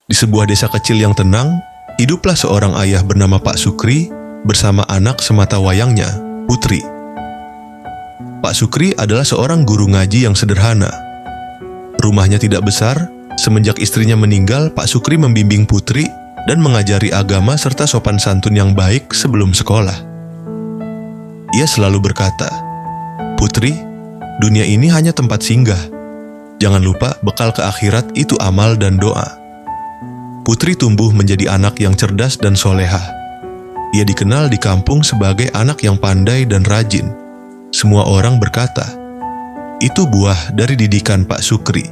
Di sebuah desa kecil yang tenang, hiduplah seorang ayah bernama Pak Sukri bersama anak semata wayangnya, Putri. Pak Sukri adalah seorang guru ngaji yang sederhana. Rumahnya tidak besar, semenjak istrinya meninggal, Pak Sukri membimbing Putri dan mengajari agama serta sopan santun yang baik sebelum sekolah. Ia selalu berkata, "Putri, dunia ini hanya tempat singgah. Jangan lupa bekal ke akhirat itu amal dan doa." Putri tumbuh menjadi anak yang cerdas dan solehah. Ia dikenal di kampung sebagai anak yang pandai dan rajin. Semua orang berkata, itu buah dari didikan Pak Sukri.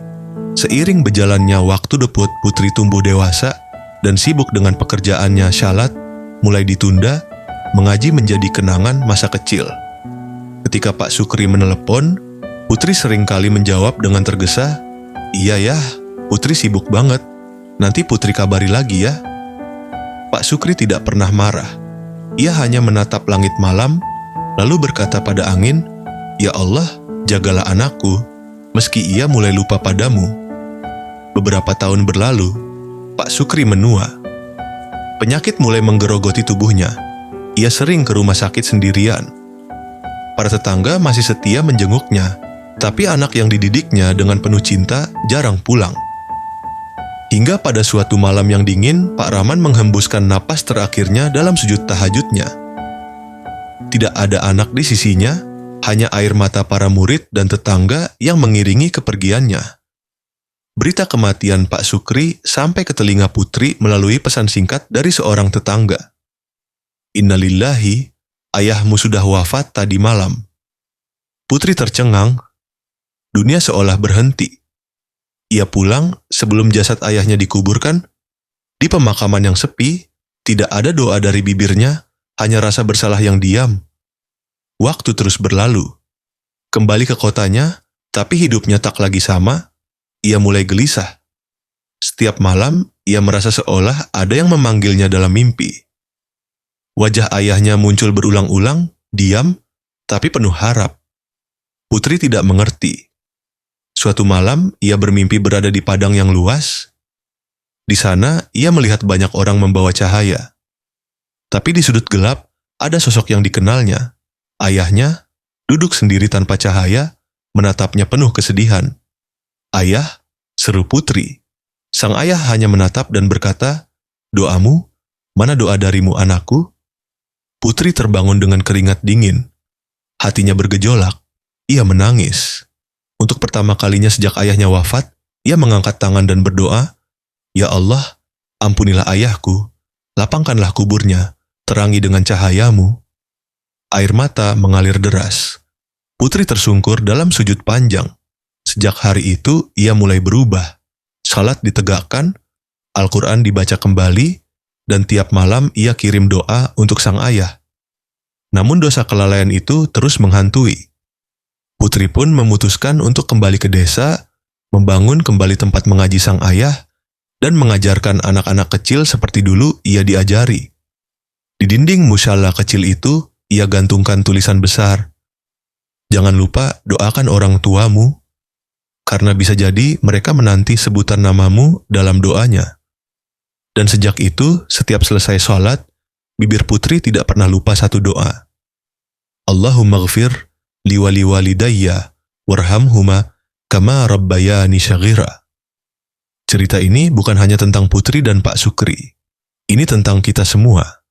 Seiring berjalannya waktu Deput, Putri tumbuh dewasa dan sibuk dengan pekerjaannya. Syalat mulai ditunda, mengaji menjadi kenangan masa kecil. Ketika Pak Sukri menelepon, Putri seringkali menjawab dengan tergesa, "Iya ya, Putri sibuk banget. Nanti Putri kabari lagi ya." Pak Sukri tidak pernah marah. Ia hanya menatap langit malam, lalu berkata pada angin, "Ya Allah, jagalah anakku, meski ia mulai lupa padamu." Beberapa tahun berlalu, Pak Sukri menua. Penyakit mulai menggerogoti tubuhnya. Ia sering ke rumah sakit sendirian. Para tetangga masih setia menjenguknya, tapi anak yang dididiknya dengan penuh cinta jarang pulang. Hingga pada suatu malam yang dingin, Pak Rahman menghembuskan napas terakhirnya dalam sujud tahajudnya. Tidak ada anak di sisinya, hanya air mata para murid dan tetangga yang mengiringi kepergiannya. Berita kematian Pak Sukri sampai ke telinga Putri melalui pesan singkat dari seorang tetangga. "Innalillahi, ayahmu sudah wafat tadi malam." Putri tercengang. Dunia seolah berhenti. Ia pulang sebelum jasad ayahnya dikuburkan. Di pemakaman yang sepi, tidak ada doa dari bibirnya, hanya rasa bersalah yang diam. Waktu terus berlalu. Kembali ke kotanya, tapi hidupnya tak lagi sama. Ia mulai gelisah. Setiap malam, ia merasa seolah ada yang memanggilnya dalam mimpi. Wajah ayahnya muncul berulang-ulang, diam, tapi penuh harap. Putri tidak mengerti. Suatu malam, ia bermimpi berada di padang yang luas. Di sana, ia melihat banyak orang membawa cahaya. Tapi di sudut gelap, ada sosok yang dikenalnya. Ayahnya, duduk sendiri tanpa cahaya, menatapnya penuh kesedihan. "Ayah," seru Putri. Sang ayah hanya menatap dan berkata, "Doamu? Mana doa darimu, anakku?" Putri terbangun dengan keringat dingin. Hatinya bergejolak. Ia menangis. Untuk pertama kalinya sejak ayahnya wafat, ia mengangkat tangan dan berdoa, "Ya Allah, ampunilah ayahku, lapangkanlah kuburnya, terangi dengan cahayamu." Air mata mengalir deras. Putri tersungkur dalam sujud panjang. Sejak hari itu, ia mulai berubah. Salat ditegakkan, Al-Quran dibaca kembali, dan tiap malam ia kirim doa untuk sang ayah. Namun dosa kelalaian itu terus menghantui. Putri pun memutuskan untuk kembali ke desa, membangun kembali tempat mengaji sang ayah, dan mengajarkan anak-anak kecil seperti dulu ia diajari. Di dinding musala kecil itu, ia gantungkan tulisan besar, "Jangan lupa doakan orang tuamu, karena bisa jadi mereka menanti sebutan namamu dalam doanya." Dan sejak itu, setiap selesai sholat, bibir Putri tidak pernah lupa satu doa. "Allahumma ghfir liwali walidayya warhamhuma kama rabbayani syaghira." Cerita ini bukan hanya tentang Putri dan Pak Sukri. Ini tentang kita semua.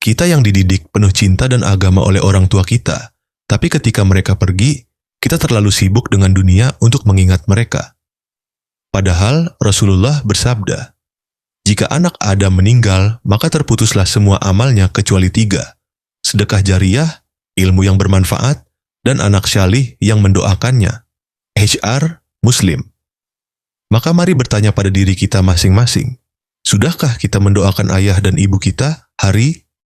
Kita yang dididik penuh cinta dan agama oleh orang tua kita, tapi ketika mereka pergi, kita terlalu sibuk dengan dunia untuk mengingat mereka. Padahal Rasulullah bersabda, "Jika anak Adam meninggal, maka terputuslah semua amalnya kecuali 3, sedekah jariyah, ilmu yang bermanfaat, dan anak syalih yang mendoakannya." HR Muslim. Maka mari bertanya pada diri kita masing-masing, sudahkah kita mendoakan ayah dan ibu kita hari